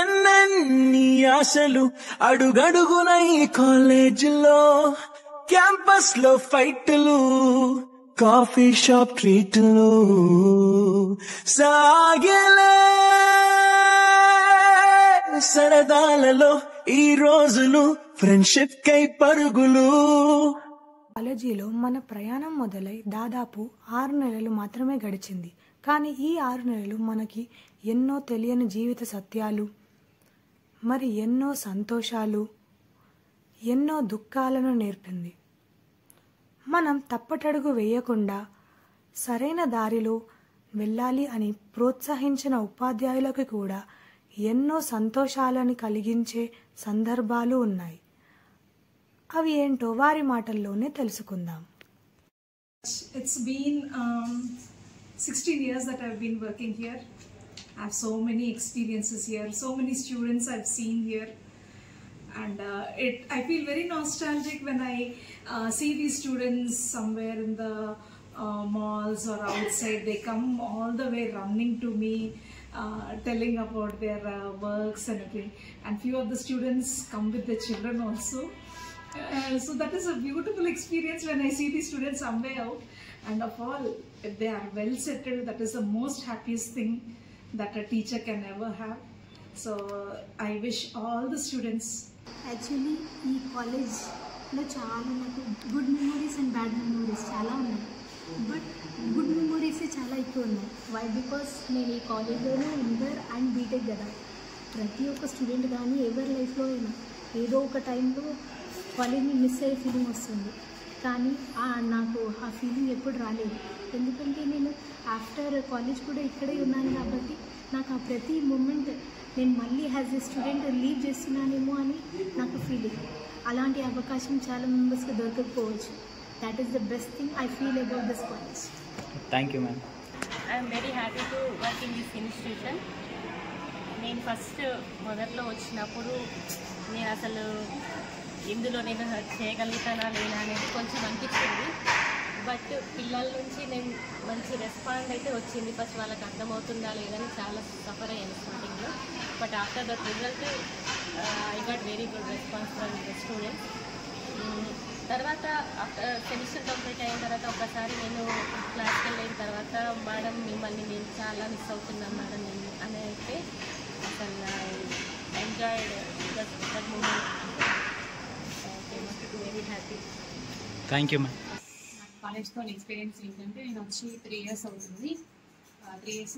ఎన్నెన్ని ఆశలు అడుగడుగున ఈ కాలేజీలో, క్యాంపస్ లో ఫైట్లు, కాఫీ షాప్ ట్రీట్లు సాగేలే సరదాలలో ఈ రోజులు, ఫ్రెండ్షిప్ కై పరుగులు. కాలేజీలో మన ప్రయాణం మొదలై దాదాపు 6 నెలలు మాత్రమే గడిచింది. కానీ ఈ 6 నెలలు మనకి ఎన్నో తెలియని జీవిత సత్యాలు, మరి ఎన్నో సంతోషాలు, ఎన్నో దుఃఖాలను నేర్పింది. మనం తప్పటడుగు వేయకుండా సరైన దారిలో వెళ్ళాలి అని ప్రోత్సహించిన ఉపాధ్యాయులకు కూడా ఎన్నో సంతోషాలను కలిగించే సందర్భాలు ఉన్నాయి. అవి ఏంటో వారి మాటల్లోనే తెలుసుకుందాం. It's been 16 years that I've been working here. I have so many experiences here, so many students I've seen here, and I feel very nostalgic when I see these students somewhere in the malls or outside. They come all the way running to me, telling about their works and everything, and few of the students come with their children also. So that is a beautiful experience when I see these students somewhere out, and of all, if they are well settled, that is the most happiest thing that a teacher can ever have. So I wish all the students. Actually, ఈ కాలేజ్లో చాలా నాకు good memories and bad memories చాలా ఉన్నాయి. But good memories చాలా ఎక్కువ ఉన్నాయి. Why? Because నేను ఈ కాలేజ్లోనే ఇంటర్ అండ్ బీటెక్ కదా. ప్రతి ఒక్క స్టూడెంట్ కానీ ఎవరి లైఫ్లో అయినా ఏదో ఒక టైంలో కాలేజ్ని మిస్ అయ్యే ఫీలింగ్ వస్తుంది. కానీ నాకు ఆ ఫీలింగ్ ఎప్పుడు రాలేదు. ఎందుకంటే నేను ఆఫ్టర్ కాలేజ్ కూడా ఇక్కడే ఉన్నాను కాబట్టి నాకు ఆ ప్రతి మూమెంట్ నేను మళ్ళీ యాజ్ ఎ స్టూడెంట్ లీవ్ చేస్తున్నానేమో అని నాకు ఫీలింగ్. అలాంటి అవకాశం చాలా మెంబర్స్కి దొరకకపోవచ్చు. That is the best thing I feel about this college. Thank you ma'am. I'm very happy to work in this institution. నేను ఫస్ట్ మొదట్లో వచ్చినప్పుడు నేను అసలు ఇందులో నేను చేయగలుగుతానా లేదా అనేది కొంచెం అనిపించింది. బట్ పిల్లల నుంచి నేను మంచి రెస్పాండ్ అయితే వచ్చింది. ఫస్ట్ వాళ్ళకి అర్థమవుతుందా లేదని చాలా సఫర్ అయ్యాను స్టార్టింగ్లో. But after that result I got very good response from the students. తర్వాత ఆఫ్టర్ సెమిస్టర్ కంప్లీట్ అయిన తర్వాత ఒకసారి నేను క్లాస్కి వెళ్ళిన తర్వాత మేడం మిమ్మల్ని నేను చాలా మిస్ అవుతున్నాను మేడం అని అయితే అసలు enjoyed that moment. Very happy. Thank you ma'am. కాలేజ్తో ఎక్స్పీరియన్స్ ఏంటంటే నేను వచ్చి 3 years అవుతుంది. 3 years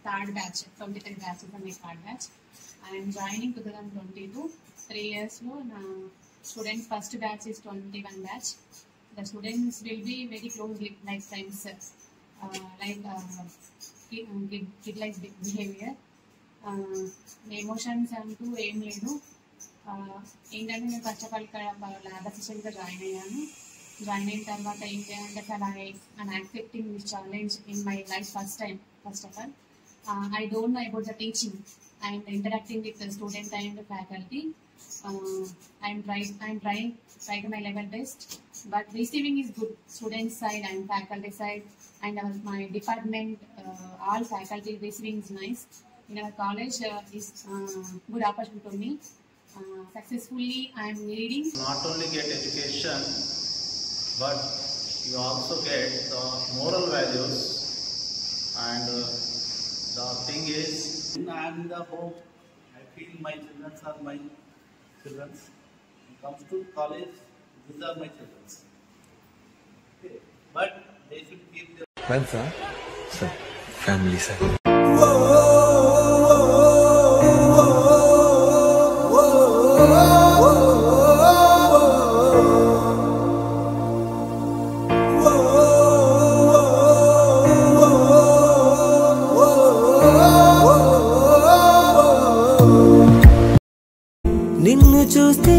థర్డ్ బ్యాచ్, 23 బ్యాచ్ ఉన్నాయి థర్డ్ బ్యాచ్. I'm joining 2022. 3 yearsలో నా students first batch is 21 batch. The students will be very close life times, like kid like behaviour. Emotions అంటూ ఏం లేదు. ఏంటంటే నేను ఫస్ట్ ఆఫ్ ఆల్ ఇక్కడ ల్యాబ్ అసిస్టెంట్గా జాయిన్ అయ్యాను. జాయిన్ అయిన తర్వాత ఏంటంటే అసలు I'm accepting this challenge in my life first time. First of all I don't know about the teaching and interacting with student and faculty. I'm trying my level best, but receiving is good. Student side and faculty side and my department, all faculty receiving is nice. In our college is good opportunity for me. Successfully I am leading. Not only get education, but you also get the moral values, and the thing is, I am in the home. I feel my children are my children. When it comes to college, these are my children. Okay. But they should keep their friends, sir, family, sir. నిన్ను చూస్తే